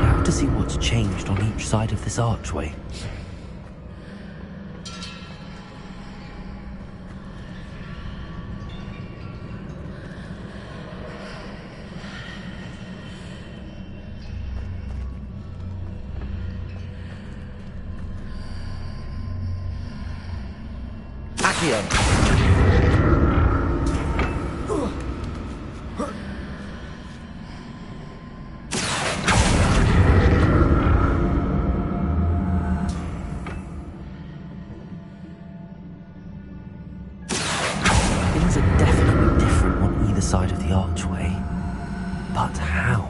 Now to see what's changed on each side of this archway. Things are definitely different on either side of the archway. But how?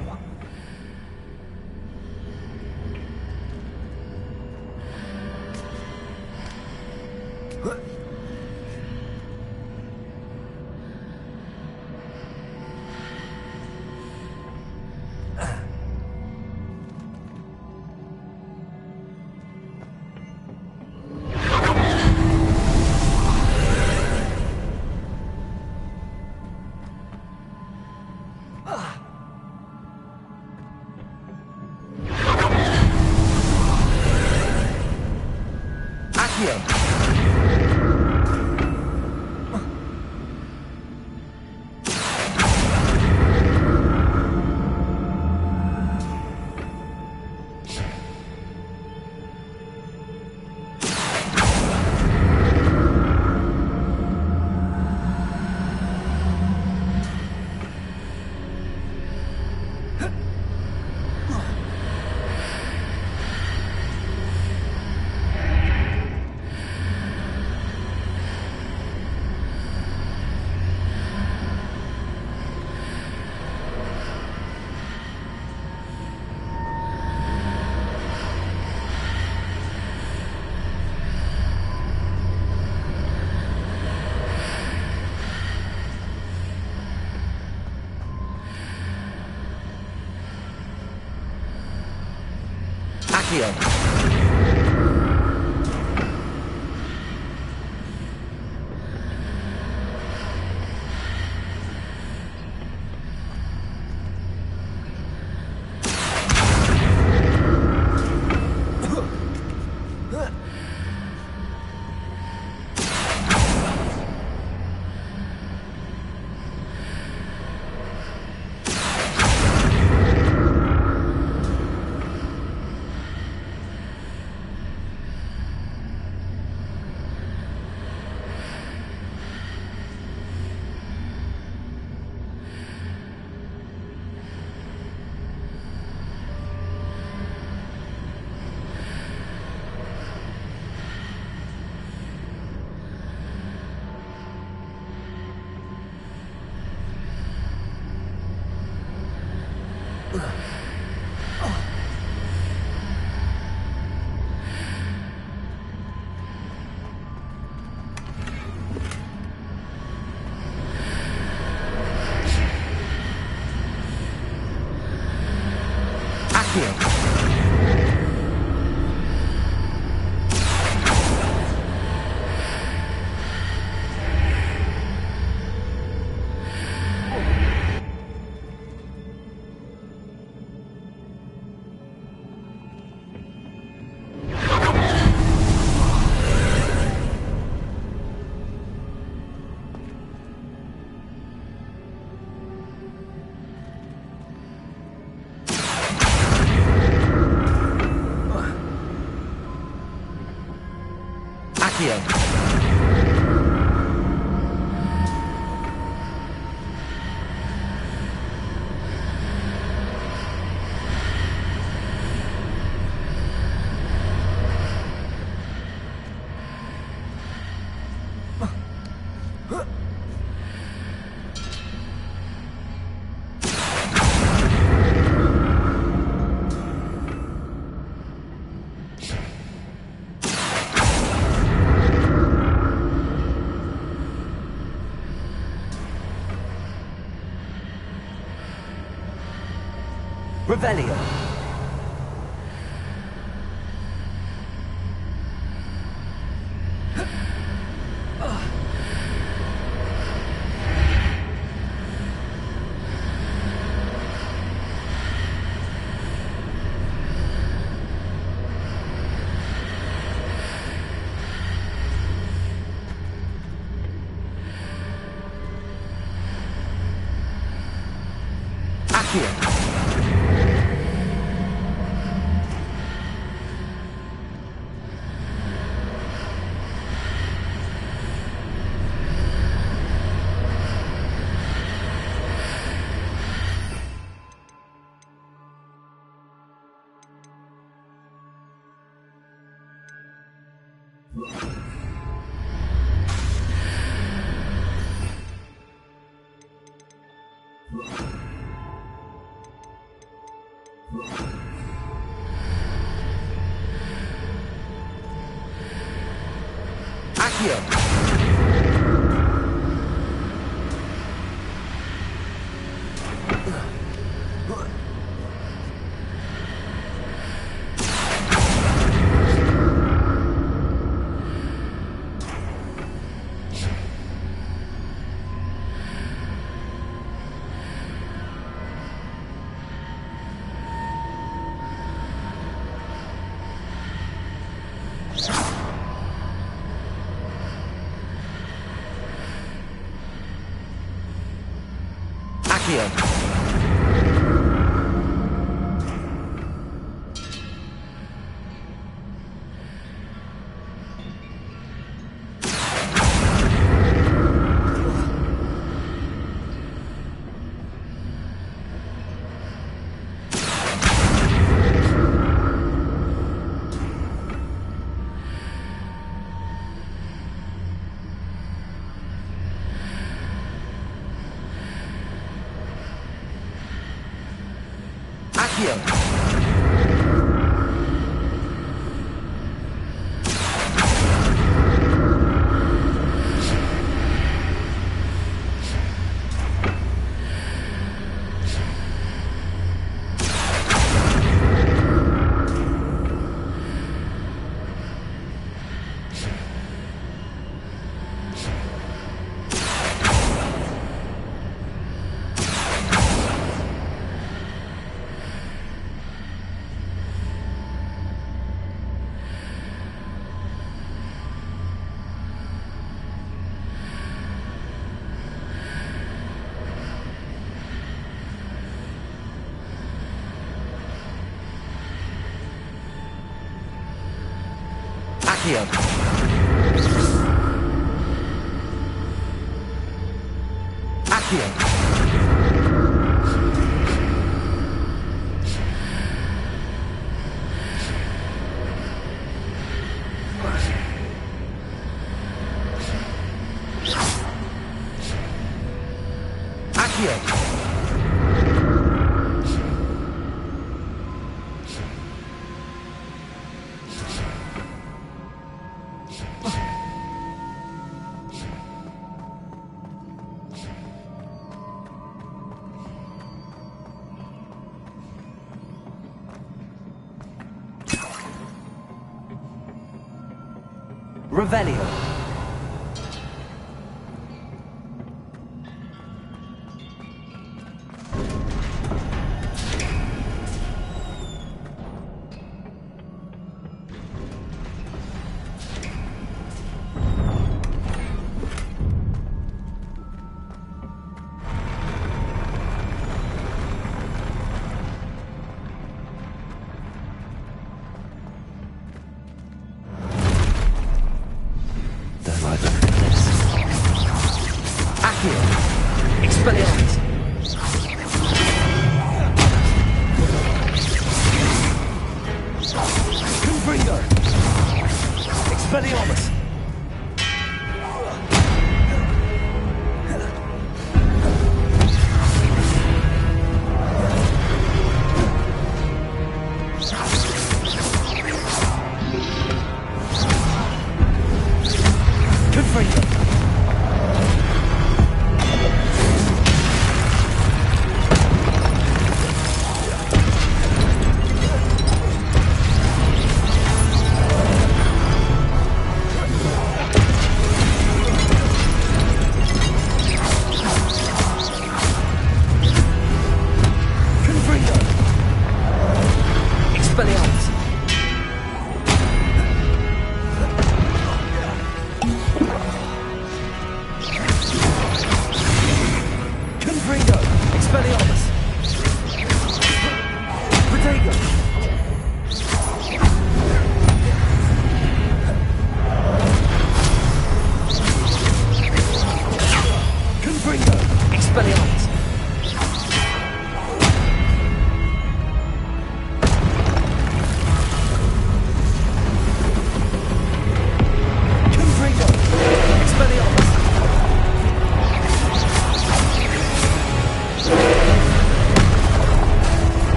Revelio. Accio. Accio. Accio. Accio. Accio. Accio. Revelio.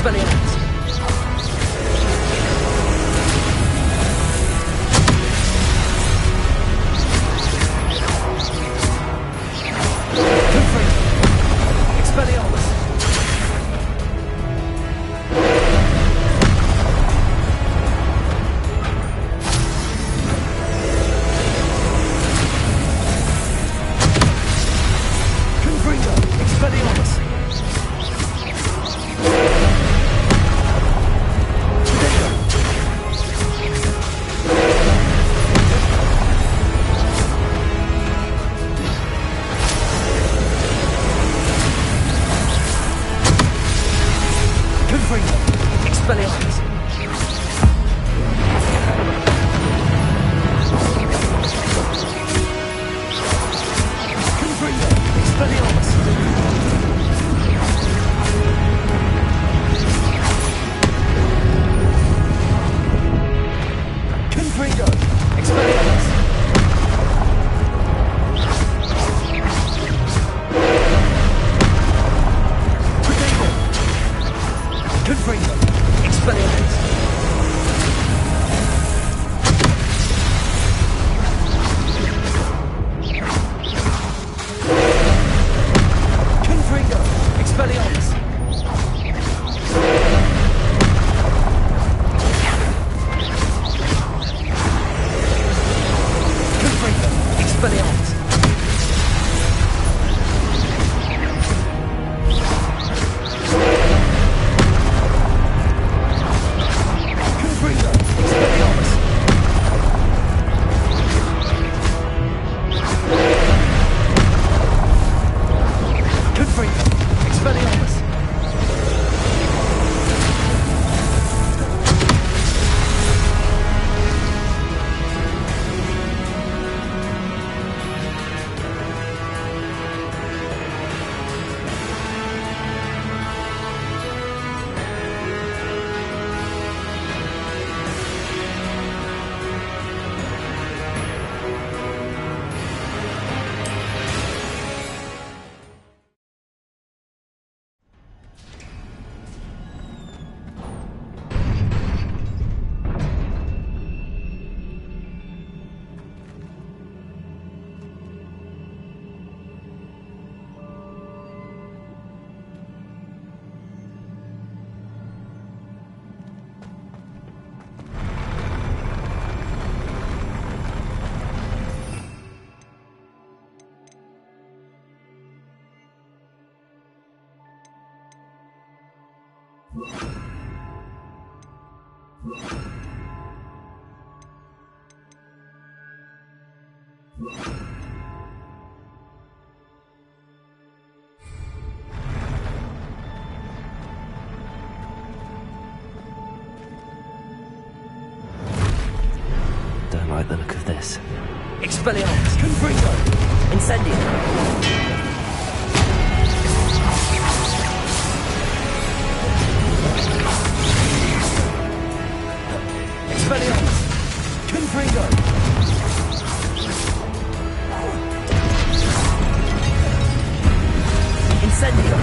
Expelliarmus! Expelliarmus! Confringo! Expelliarmus! Expelliarmus! Confringo! Expelliarmus! Confringo! Expelliarmus! Confringo! Expelliarmus! Confringo! Expelliarmus! Confringo! Expelliarmus! Expelliarmus! Don't like the look of this. Expelliarmus! Confringo! Incendio! Expelliarmus! Confringo! Incendio!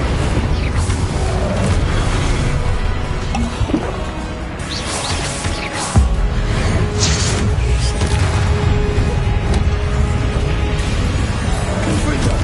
Confringo!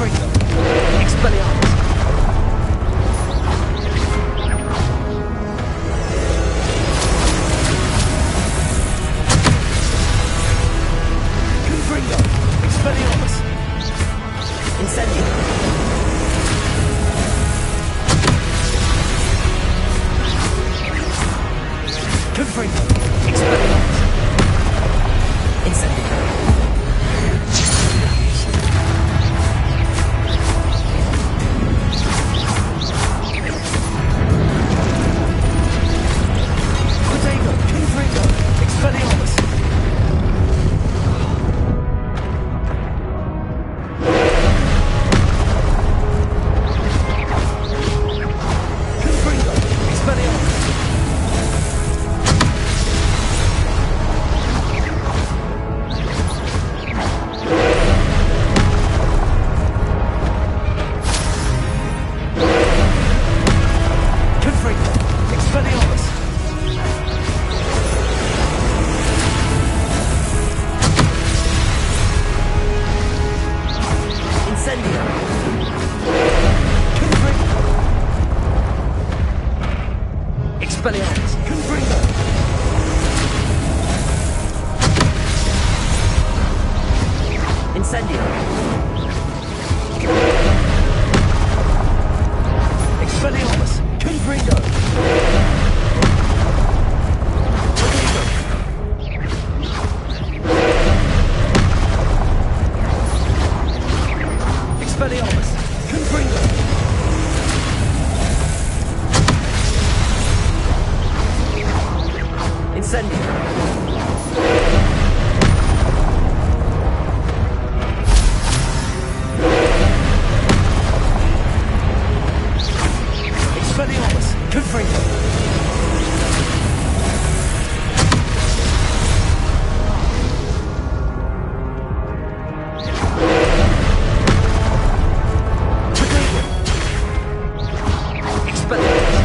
Confringo. Expelliarmus. Confringo. Expelliarmus. Incendio. Confringo. Expelliarmus. Incendio. Protego. Confringo. Expelliarmus. Confringo. Expelliarmus. Confringo. Expelliarmus. Incendio. Confringo. Expelliarmus. Confringo. Incendio. Expelliarmus. Confringo. Protego. Expelliarmus. Confringo. Incendio. Expelliarmus. Confringo. Protego. Expelliarmus.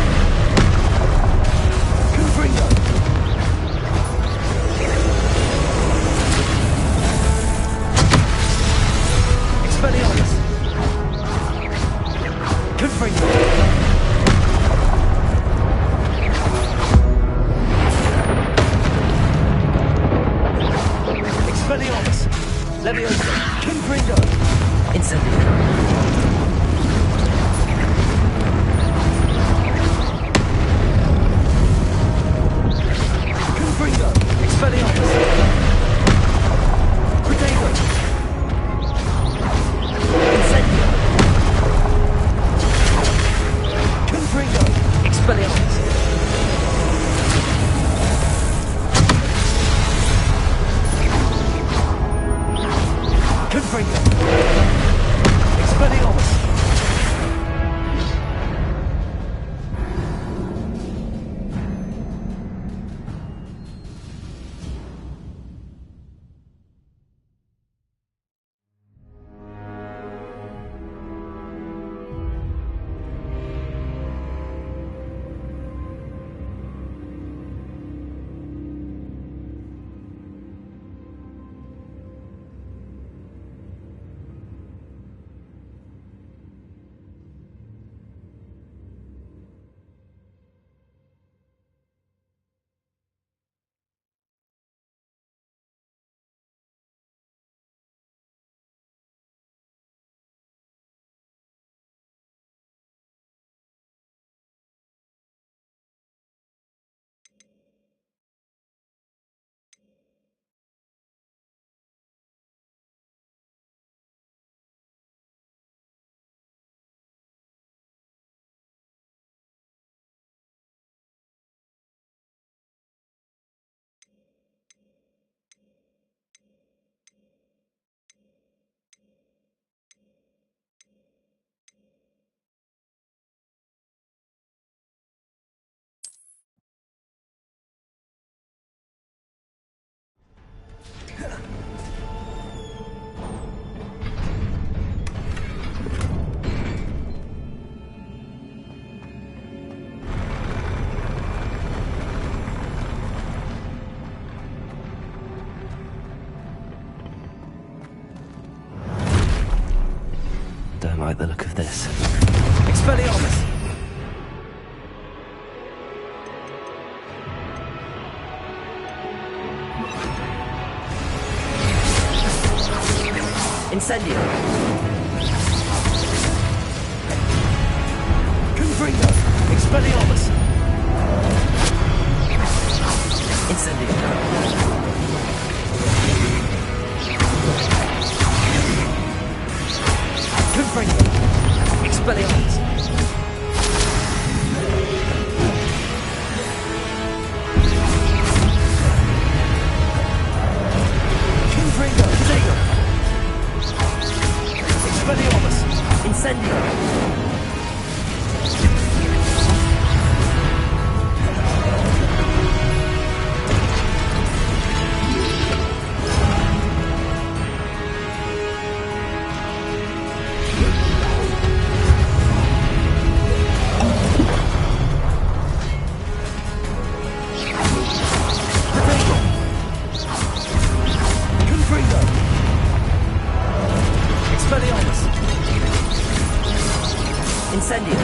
Confringo. Expelliarmus. Confringo. Expelliarmus. Leviosa. Confringo. Incendio. Confringo. Expelliarmus. Protego. Incendio. Confringo. Expelliarmus. Confringo. Expelliarmus. like the look of this. Expelliarmus! Incendio! Confringo! Expelliarmus! Incendio! Confringo! Expelliarmus! Confringo! Protego! Expelliarmus! Incendio! Incendio!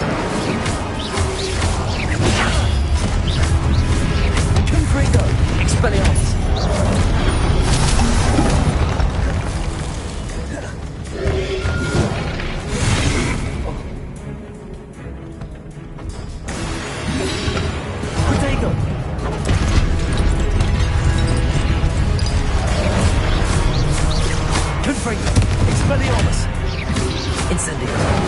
Confringo! Expelliarmus! Protego! Confringo! Expelliarmus! Incendio!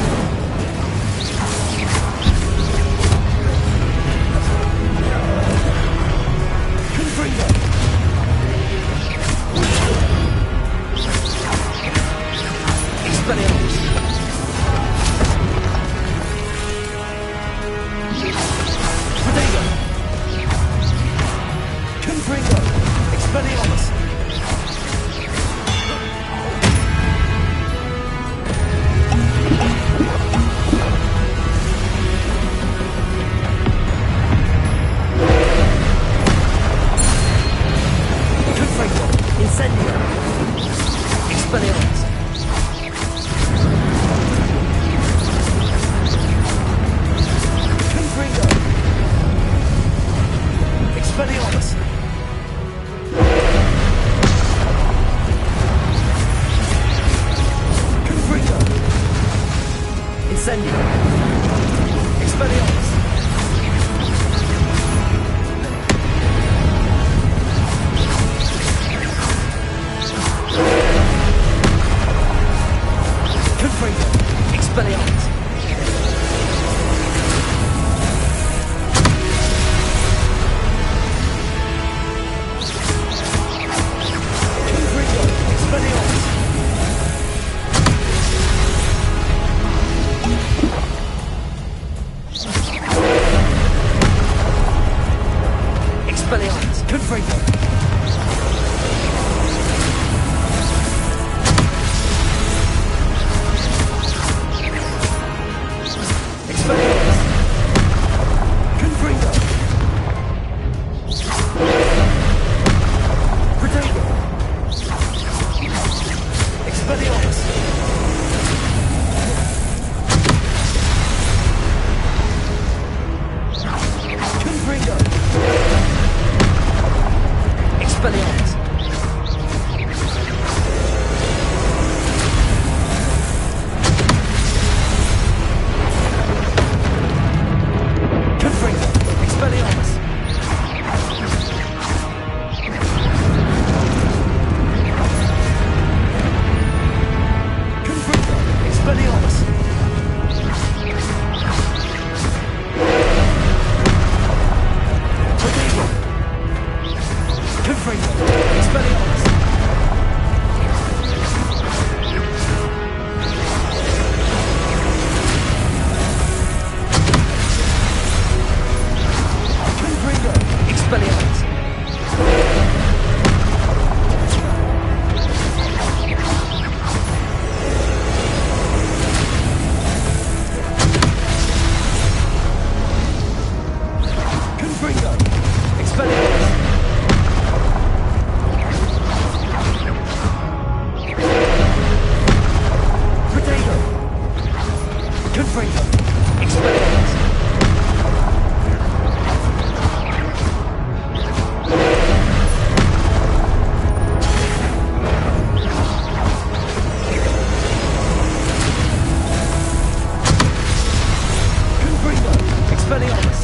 Confringo. Expelliarmus.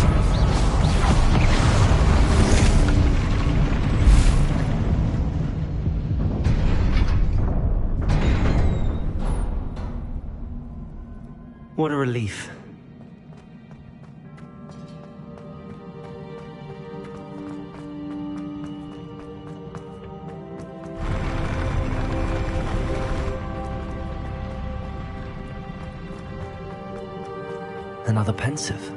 What a relief. Another pensive.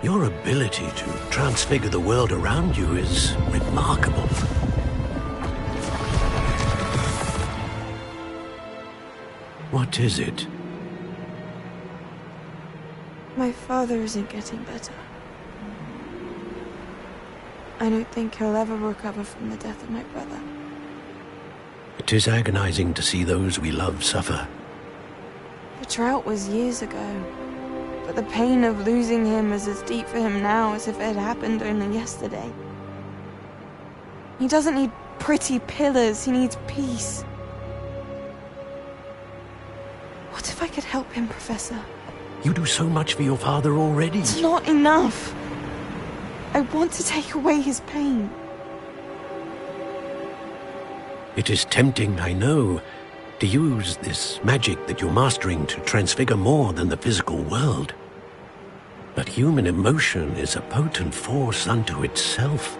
Your ability to transfigure the world around you is remarkable. What is it? My father isn't getting better. I don't think he'll ever recover from the death of my brother. It is agonizing to see those we love suffer. The drought was years ago, but the pain of losing him is as deep for him now as if it had happened only yesterday. He doesn't need pretty pillars, he needs peace. What if I could help him, Professor? You do so much for your father already. It's not enough. I want to take away his pain. It is tempting, I know, to use this magic that you're mastering to transfigure more than the physical world. But human emotion is a potent force unto itself.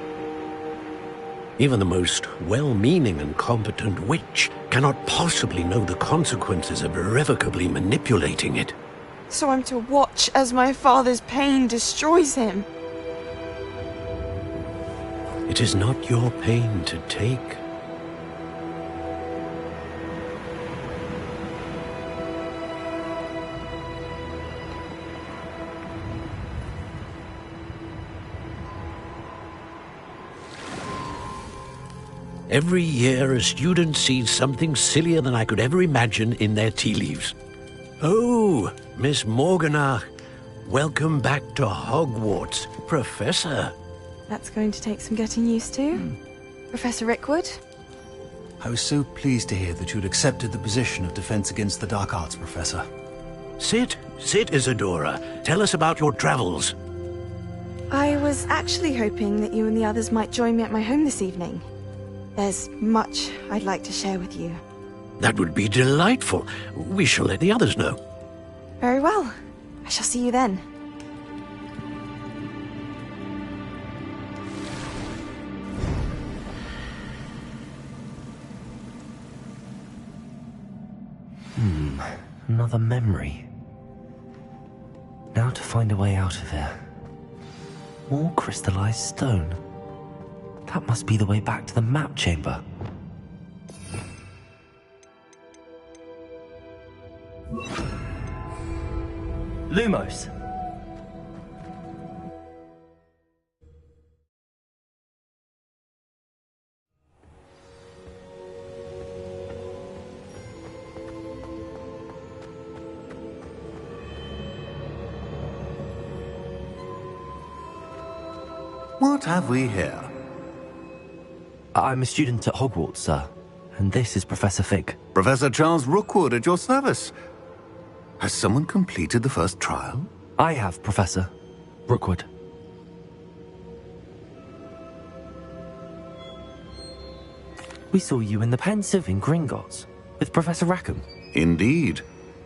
Even the most well-meaning and competent witch cannot possibly know the consequences of irrevocably manipulating it. So I'm to watch as my father's pain destroys him. It is not your pain to take. Every year, a student sees something sillier than I could ever imagine in their tea leaves. Oh, Miss Morganach, welcome back to Hogwarts, Professor. That's going to take some getting used to. Professor Rickwood? I was so pleased to hear that you'd accepted the position of Defense Against the Dark Arts, Professor. Sit, Isadora. Tell us about your travels. I was actually hoping that you and the others might join me at my home this evening. There's much I'd like to share with you. That would be delightful. We shall let the others know. Very well. I shall see you then. Another memory. Now to find a way out of here. More crystallized stone. That must be the way back to the map chamber. Lumos. What have we here? I'm a student at Hogwarts, sir. And this is Professor Fig. Professor Charles Rookwood at your service. Has someone completed the first trial? I have, Professor Rookwood. We saw you in the Pensieve in Gringotts with Professor Rackham. Indeed.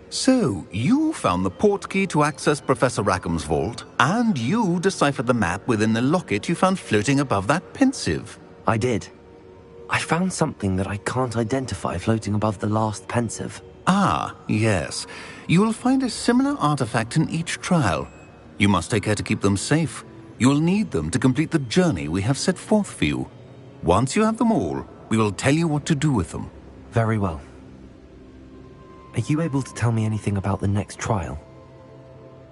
So, you found the portkey to access Professor Rackham's vault, and you deciphered the map within the locket you found floating above that pensive. I did. I found something that I can't identify floating above the last pensive. Ah, yes. You will find a similar artifact in each trial. You must take care to keep them safe. You will need them to complete the journey we have set forth for you. Once you have them all, we will tell you what to do with them. Very well. Are you able to tell me anything about the next trial?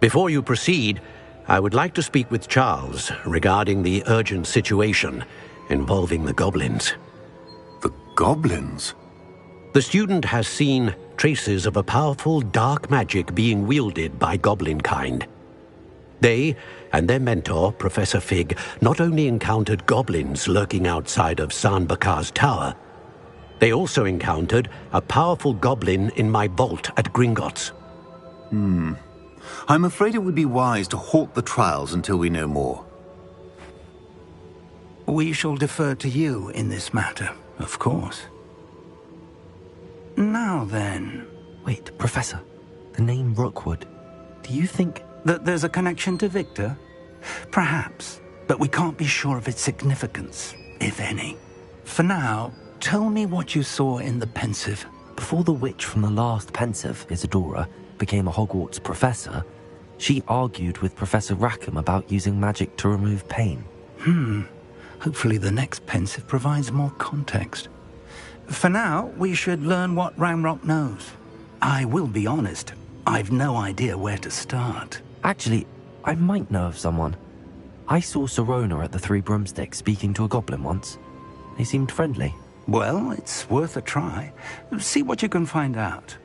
Before you proceed, I would like to speak with Charles regarding the urgent situation involving the goblins. The goblins? The student has seen traces of a powerful dark magic being wielded by goblin kind. They and their mentor, Professor Fig, not only encountered goblins lurking outside of San Bakar's tower, they also encountered a powerful goblin in my vault at Gringotts. I'm afraid it would be wise to halt the trials until we know more. We shall defer to you in this matter, of course. Now then... Wait, Professor. The name Rookwood. Do you think... that there's a connection to Victor? Perhaps, but we can't be sure of its significance, if any. For now, tell me what you saw in the pensive. Before the witch from the last pensive, Isadora, became a Hogwarts professor, she argued with Professor Rackham about using magic to remove pain. Hopefully the next pensive provides more context. For now, we should learn what Ranrock knows. I will be honest, I've no idea where to start. Actually, I might know of someone. I saw Sirona at the Three Broomsticks speaking to a goblin once. They seemed friendly. Well, it's worth a try. See what you can find out.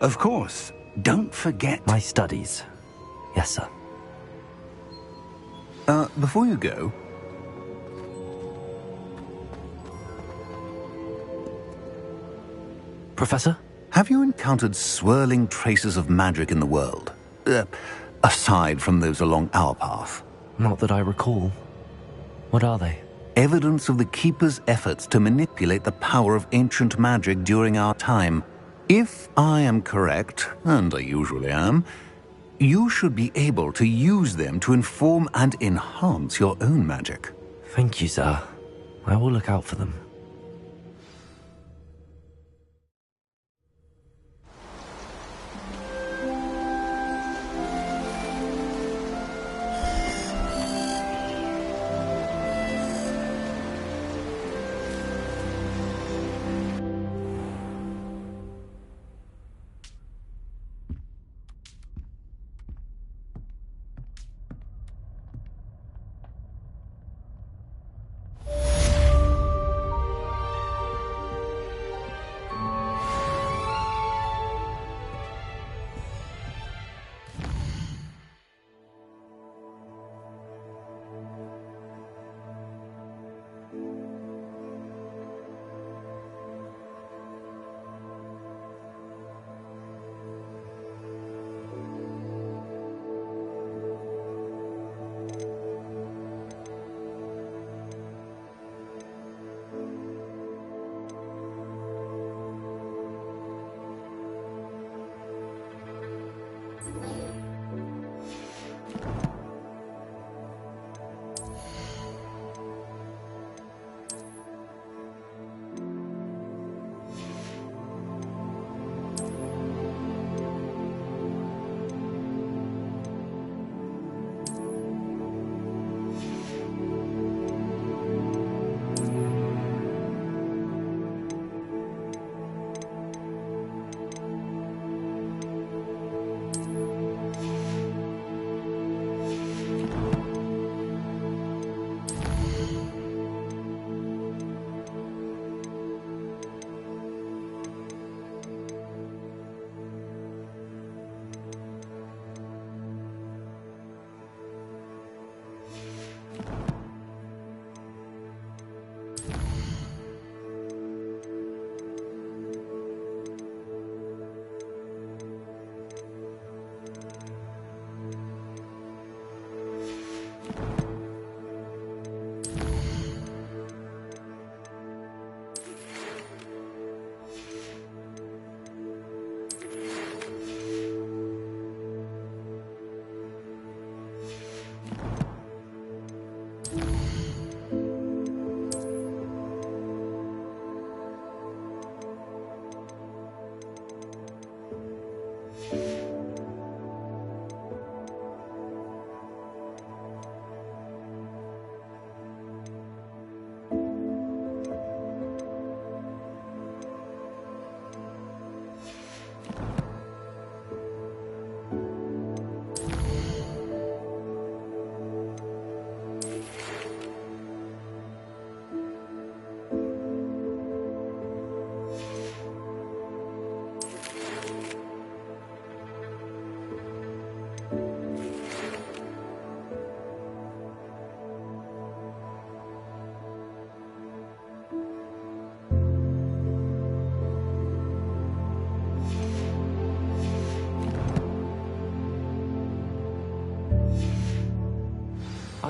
Of course, don't forget... My studies. Yes, sir. Before you go... Professor? Have you encountered swirling traces of magic in the world? Aside from those along our path? Not that I recall. What are they? Evidence of the Keeper's efforts to manipulate the power of ancient magic during our time. If I am correct, and I usually am, you should be able to use them to inform and enhance your own magic. Thank you, sir. I will look out for them.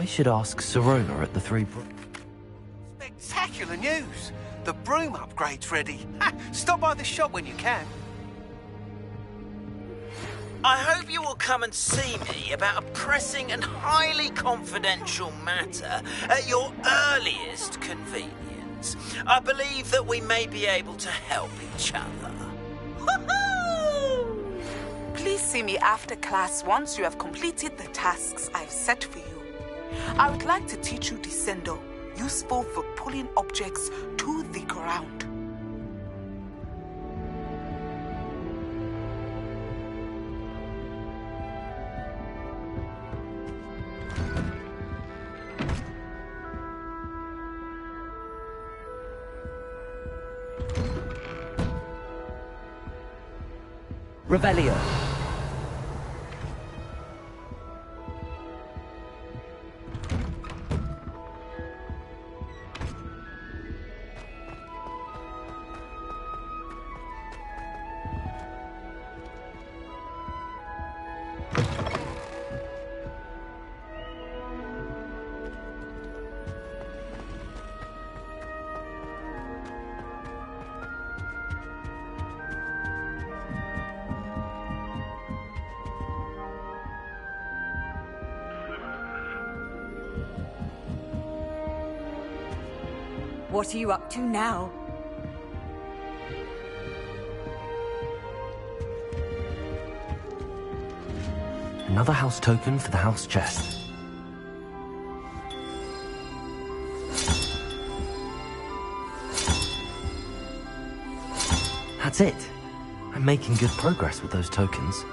I should ask Sirona at the Three Spectacular news! The broom upgrade's ready. Ha! Stop by the shop when you can. I hope you will come and see me about a pressing and highly confidential matter at your earliest convenience. I believe that we may be able to help each other. Woohoo! Please see me after class once you have completed the tasks I've set for you. I would like to teach you Descendo, useful for pulling objects to the ground. Revelio. What are you up to now? Another house token for the house chest. That's it. I'm making good progress with those tokens.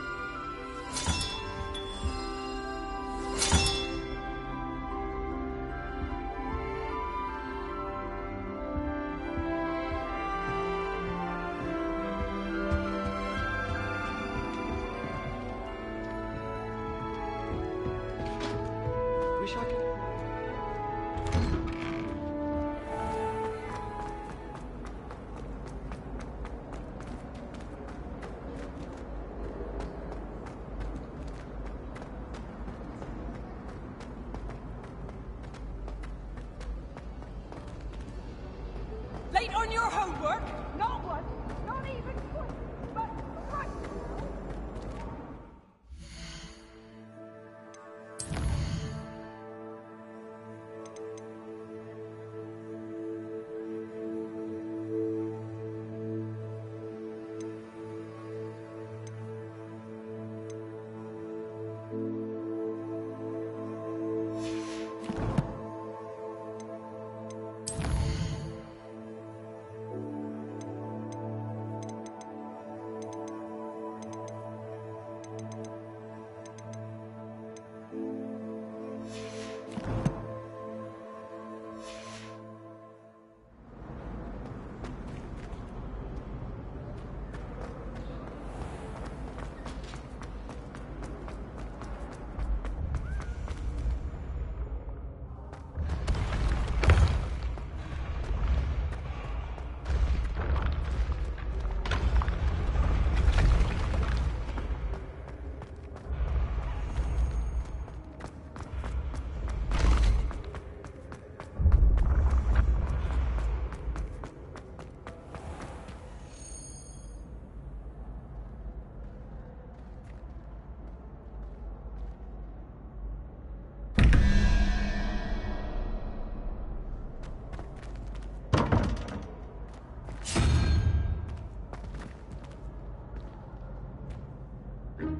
Late on your homework? Not one, not even one, but right.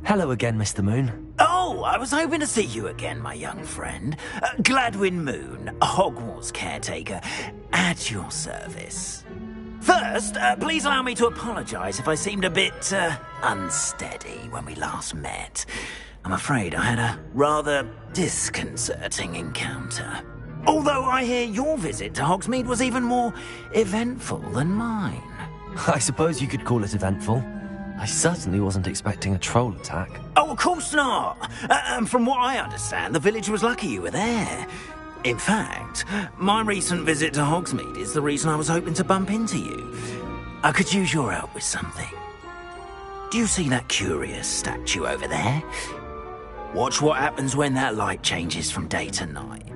Hello again, Mr. Moon. Oh, I was hoping to see you again, my young friend. Gladwin Moon, Hogwarts caretaker, at your service. First, please allow me to apologize if I seemed a bit, unsteady when we last met. I'm afraid I had a rather disconcerting encounter. Although I hear your visit to Hogsmeade was even more eventful than mine. I suppose you could call it eventful. I certainly wasn't expecting a troll attack. Oh, of course not. From what I understand, the village was lucky you were there. In fact, my recent visit to Hogsmeade is the reason I was hoping to bump into you. I could use your help with something. Do you see that curious statue over there? Watch what happens when that light changes from day to night.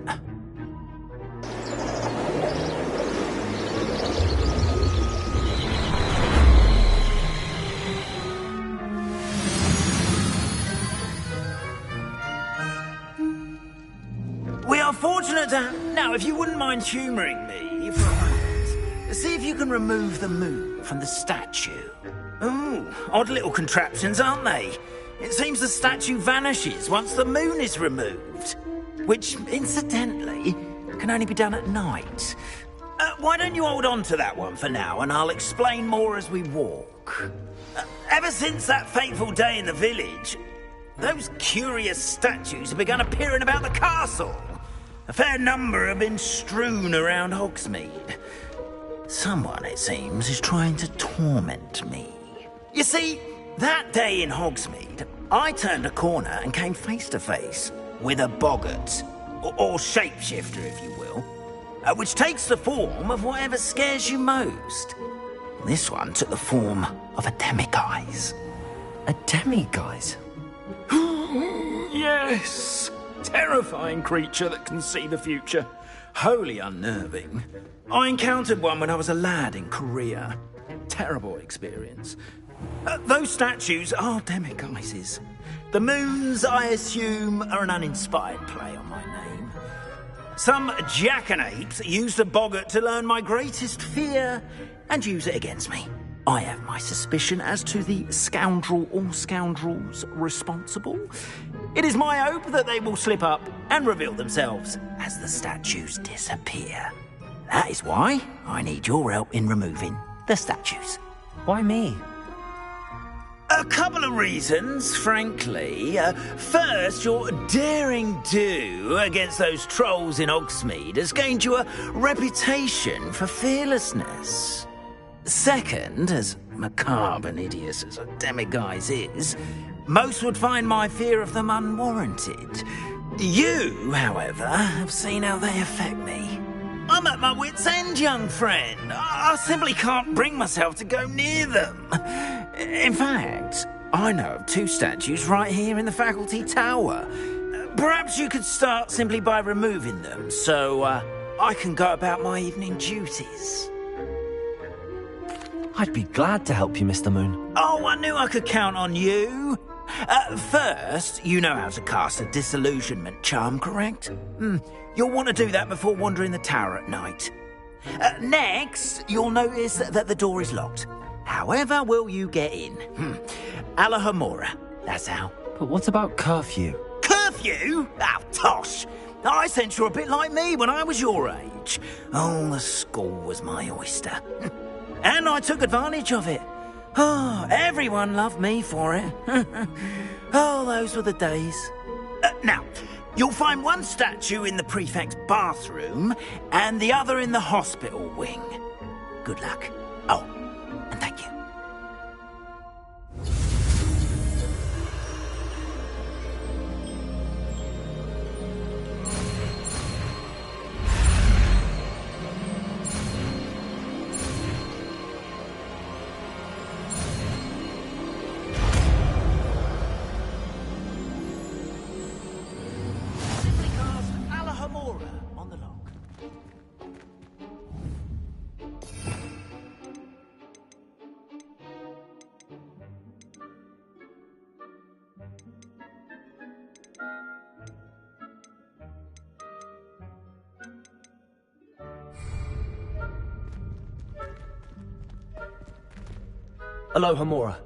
We are fortunate to... Now, if you wouldn't mind humouring me for a moment, see if you can remove the moon from the statue. Ooh, odd little contraptions, aren't they? It seems the statue vanishes once the moon is removed. Which, incidentally, can only be done at night. Why don't you hold on to that one for now, and I'll explain more as we walk. Ever since that fateful day in the village, those curious statues have begun appearing about the castle. A fair number have been strewn around Hogsmeade. Someone, it seems, is trying to torment me. You see, that day in Hogsmeade, I turned a corner and came face to face with a boggart, or shapeshifter, if you will, which takes the form of whatever scares you most. This one took the form of a demiguise. A demiguise? Yes! Terrifying creature that can see the future. Wholly unnerving. I encountered one when I was a lad in Korea. Terrible experience. Those statues are demiguises. The moons, I assume, are an uninspired play on my name. Some jackanapes used the boggart to learn my greatest fear and use it against me. I have my suspicion as to the scoundrel or scoundrels responsible. It is my hope that they will slip up and reveal themselves as the statues disappear. That is why I need your help in removing the statues. Why me? A couple of reasons, frankly. First, your daring do against those trolls in Hogsmeade has gained you a reputation for fearlessness. Second, as macabre and hideous as a demiguise is, most would find my fear of them unwarranted. You, however, have seen how they affect me. I'm at my wit's end, young friend. I simply can't bring myself to go near them. In fact, I know of two statues right here in the faculty tower. Perhaps you could start simply by removing them, so I can go about my evening duties. I'd be glad to help you, Mr. Moon. Oh, I knew I could count on you. First, you know how to cast a disillusionment charm, correct? You'll want to do that before wandering the tower at night. Next, you'll notice that the door is locked. However will you get in? Alahomora, that's how. But what about curfew? Curfew? Oh, tosh. I sense you're a bit like me when I was your age. Oh, the school was my oyster. And I took advantage of it. Oh, everyone loved me for it. Oh, those were the days. Now, you'll find one statue in the prefect's bathroom and the other in the hospital wing. Good luck. Oh, and thank you. On the lock. Alohomora.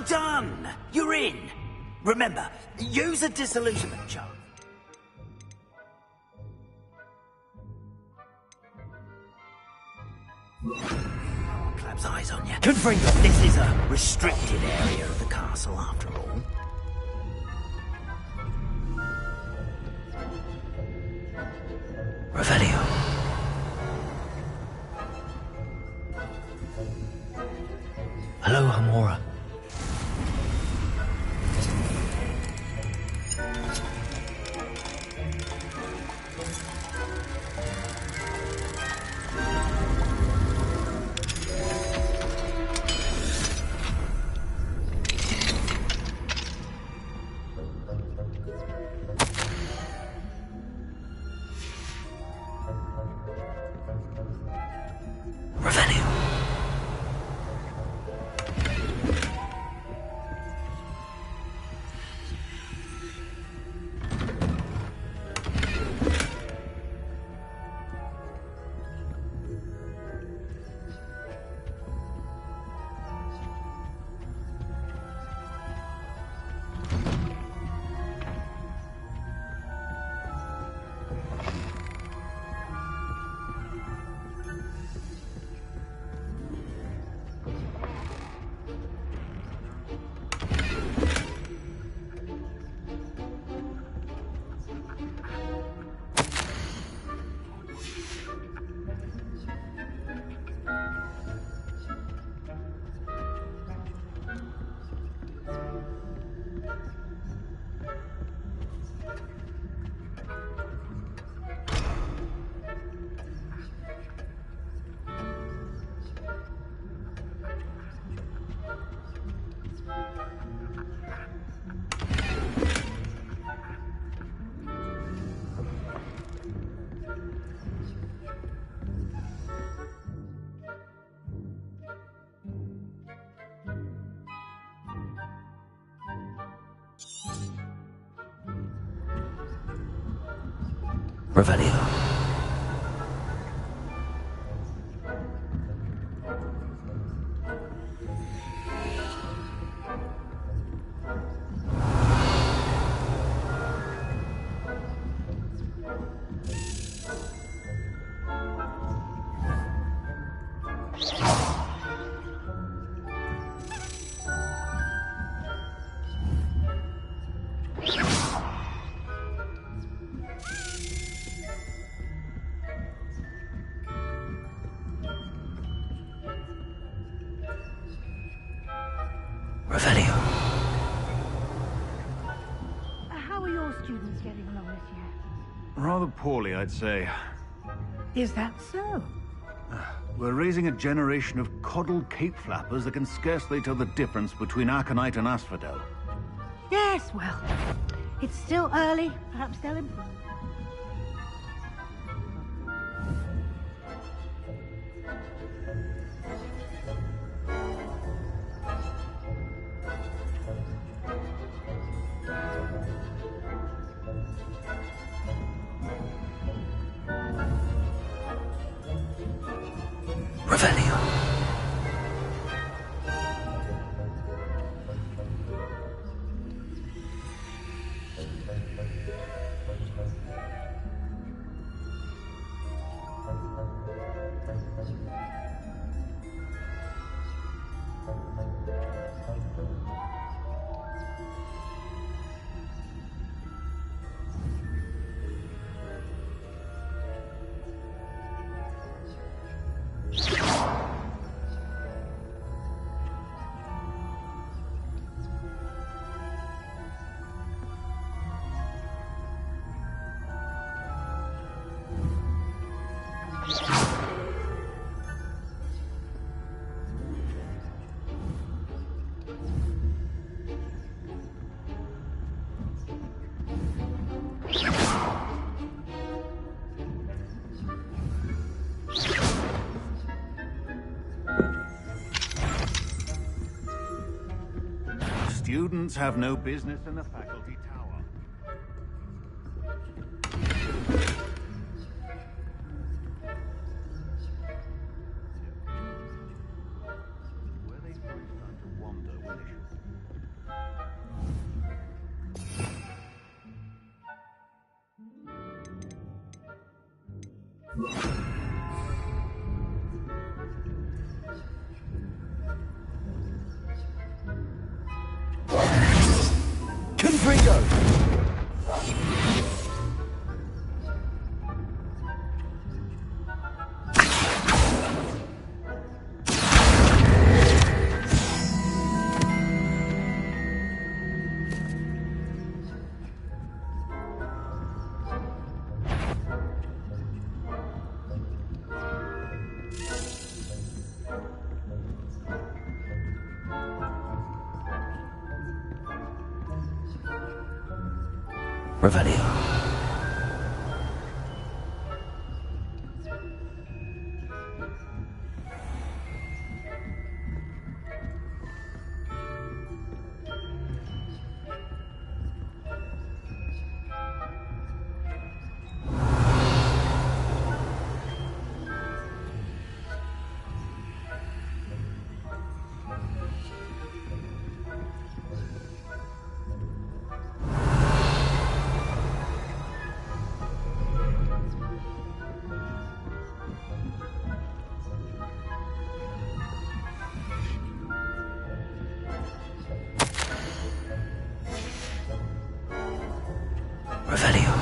Well done! You're in. Remember, use a disillusionment charm. Clap's eyes on you. Confirm this is a restricted area of the castle, after all. Revelio. Hello, Hamora. Revelio. Revelio. How are your students getting along this year? Rather poorly, I'd say. Is that so? We're raising a generation of coddled cape flappers that can scarcely tell the difference between Aconite and Asphodel. Yes, well, it's still early. Perhaps they'll improve. Revelio. Students have no business in the faculty tower. Where they first start to wander when they should. Freedom! Revelio. Revelio.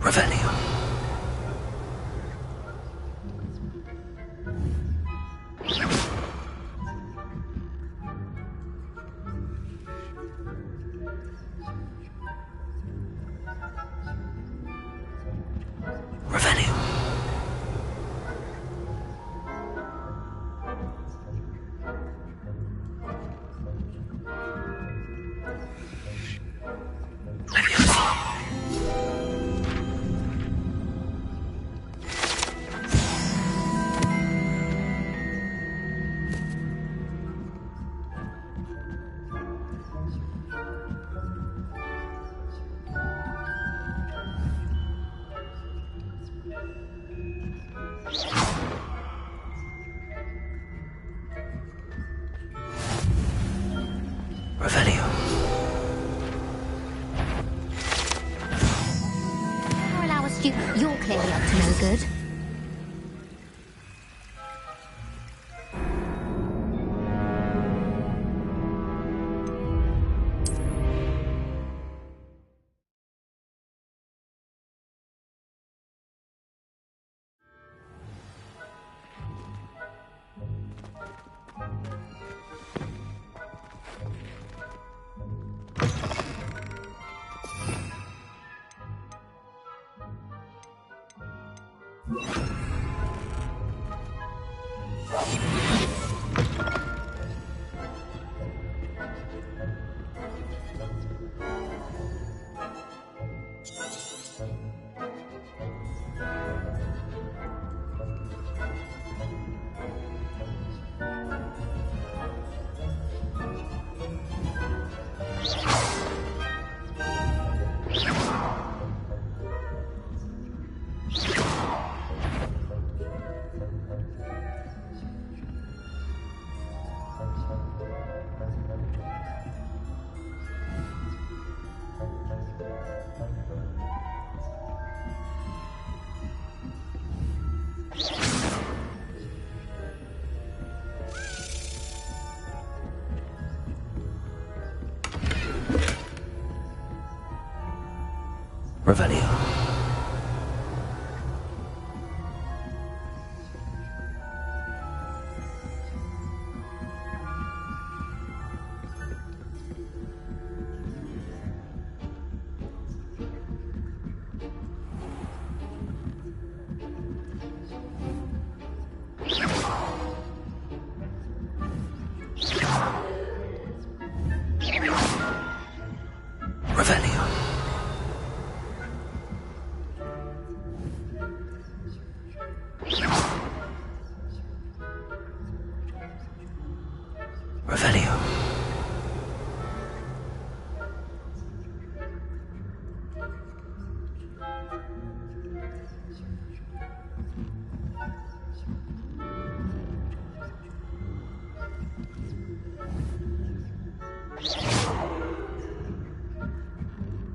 Revelio. Revelio. Revelio. Never allow a student. You're clearly up to no good. Revelio.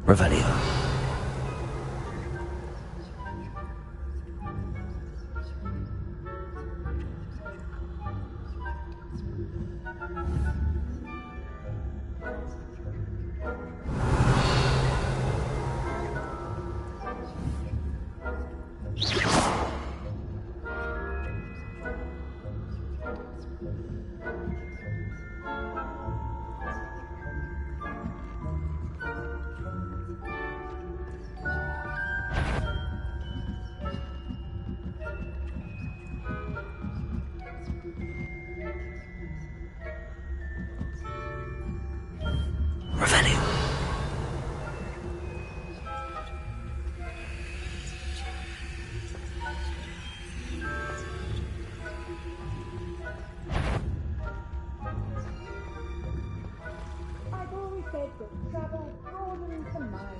Revelio. I've always said that travel broadens the mind.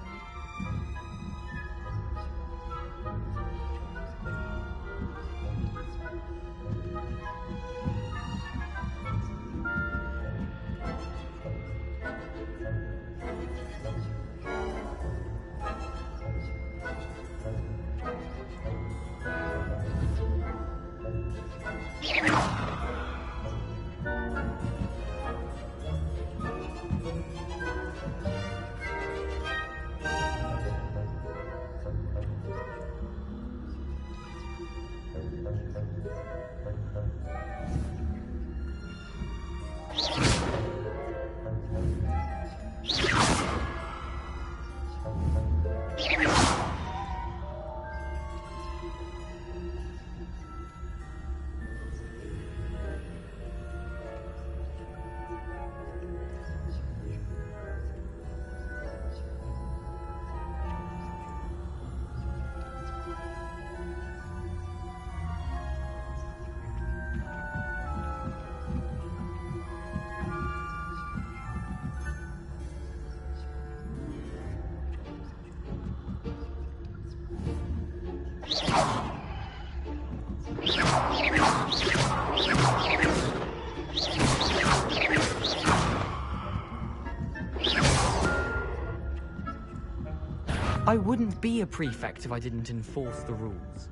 I wouldn't be a prefect if I didn't enforce the rules.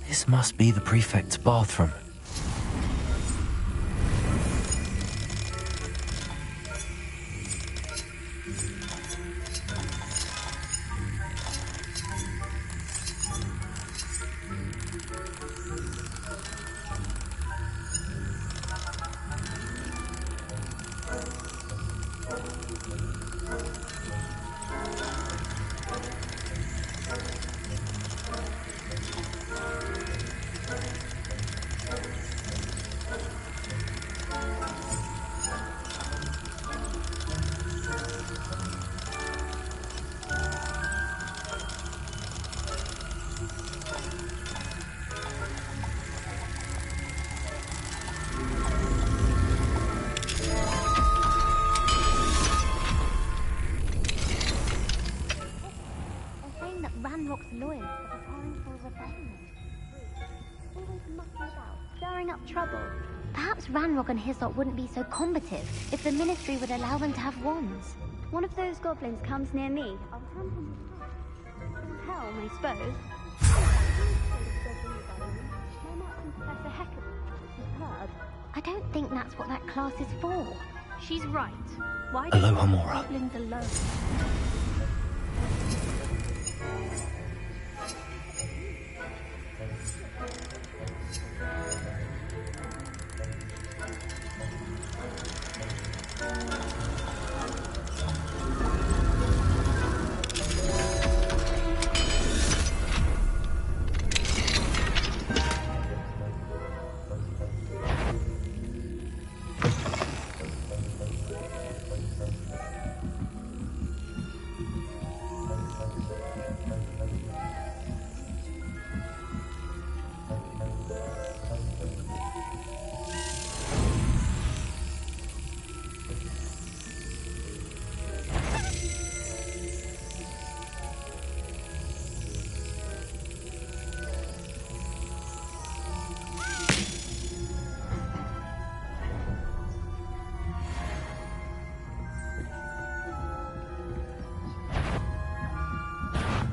This must be the prefect's bathroom. Lawyers are preparing for a rebellion. Always mucking about, stirring up trouble. Perhaps Ranrock and his lot wouldn't be so combative if the Ministry would allow them to have wands. one of those goblins comes near me, I'll hand him his hat. Helm, I suppose. Professor Hecker. Superb. I don't think that's what that class is for. She's right. Why do Aloha, Mora. goblins alone?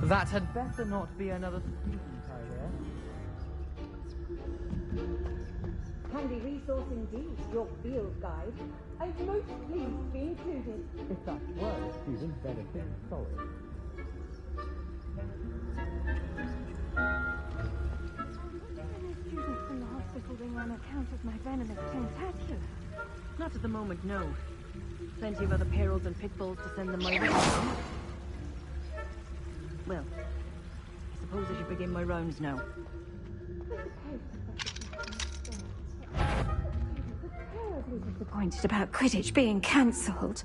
That had better not be another student, I hear. Handy resource indeed, your field guide. I'm most pleased to be included. If that were a student, then a bit sorry. Students from the hospital ring on account of my venomous tentacular. Not at the moment, no. Plenty of other perils and pitfalls to send them my way. Well, I suppose I should begin my rounds now. Terribly disappointed about Quidditch being cancelled.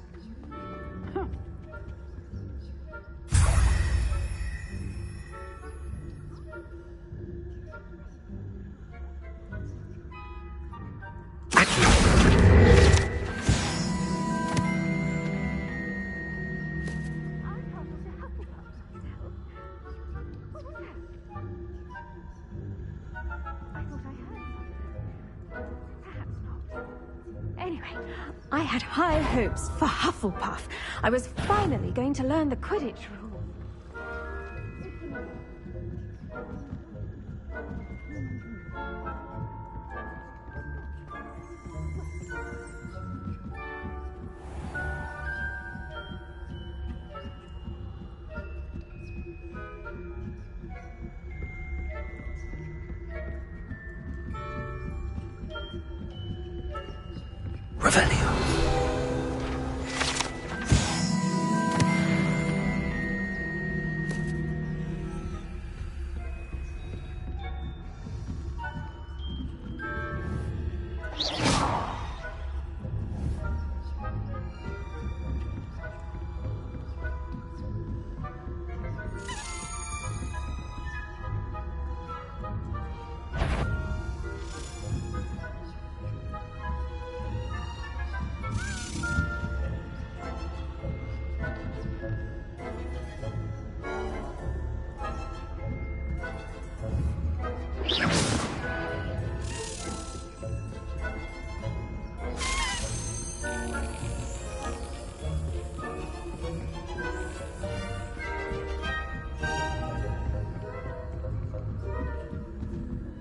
I had high hopes for Hufflepuff. I was finally going to learn the Quidditch rules. Revelio.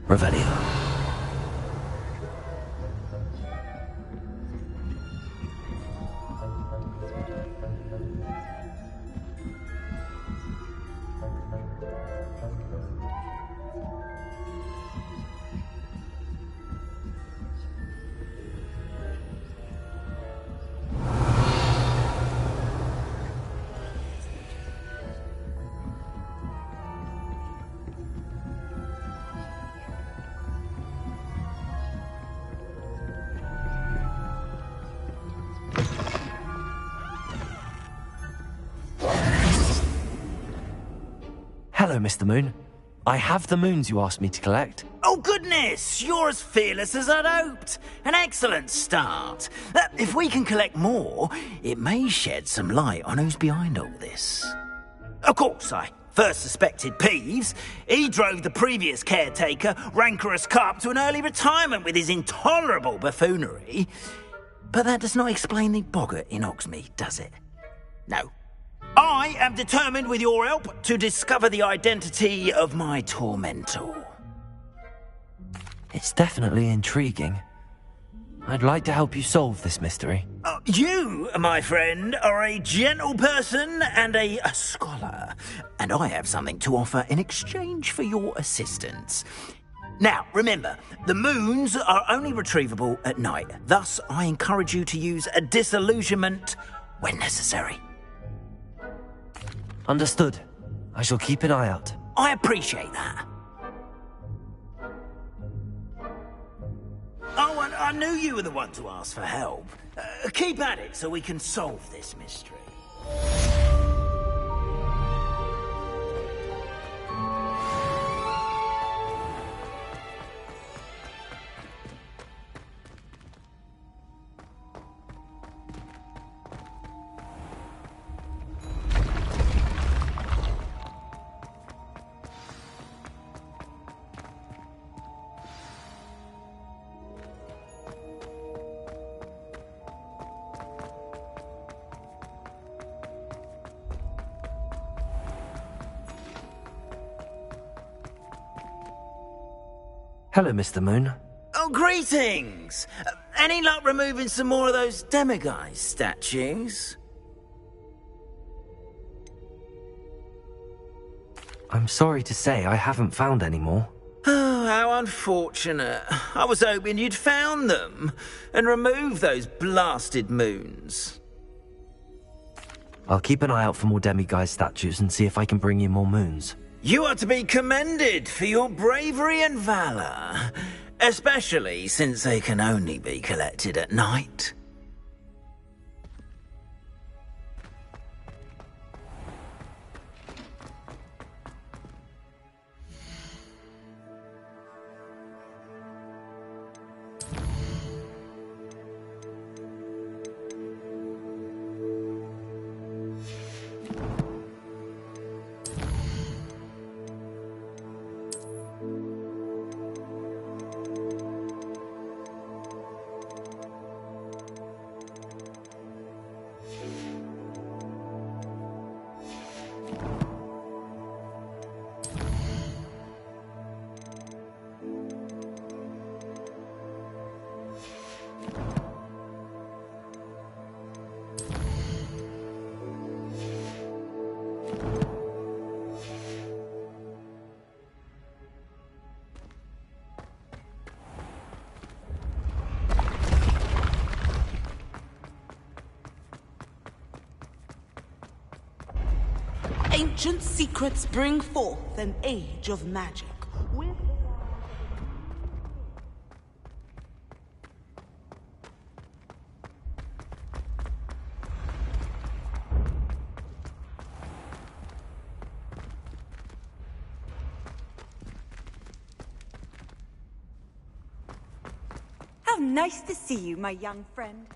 Revelio. Hello, Mr. Moon. I have the moons you asked me to collect. Oh, goodness! You're as fearless as I'd hoped. An excellent start. If we can collect more, it may shed some light on who's behind all this. Of course, I first suspected Peeves. He drove the previous caretaker, Rancorous Carp, to an early retirement with his intolerable buffoonery. But that does not explain the boggart in Hogsmeade, does it? No. I am determined, with your help, to discover the identity of my tormentor. It's definitely intriguing. I'd like to help you solve this mystery. You, my friend, are a gentle person and a scholar, and I have something to offer in exchange for your assistance. Now, remember, the moons are only retrievable at night. Thus, I encourage you to use a disillusionment when necessary. Understood. I shall keep an eye out. I appreciate that. Oh, and I knew you were the one to ask for help. Keep at it so we can solve this mystery. Hello, Mr. Moon. Oh, greetings! Any luck removing some more of those demiguise statues? I'm sorry to say I haven't found any more. Oh, how unfortunate. I was hoping you'd found them and removed those blasted moons. I'll keep an eye out for more demiguise statues and see if I can bring you more moons. You are to be commended for your bravery and valor, especially since they can only be collected at night. Ancient secrets bring forth an age of magic. How nice to see you, my young friend.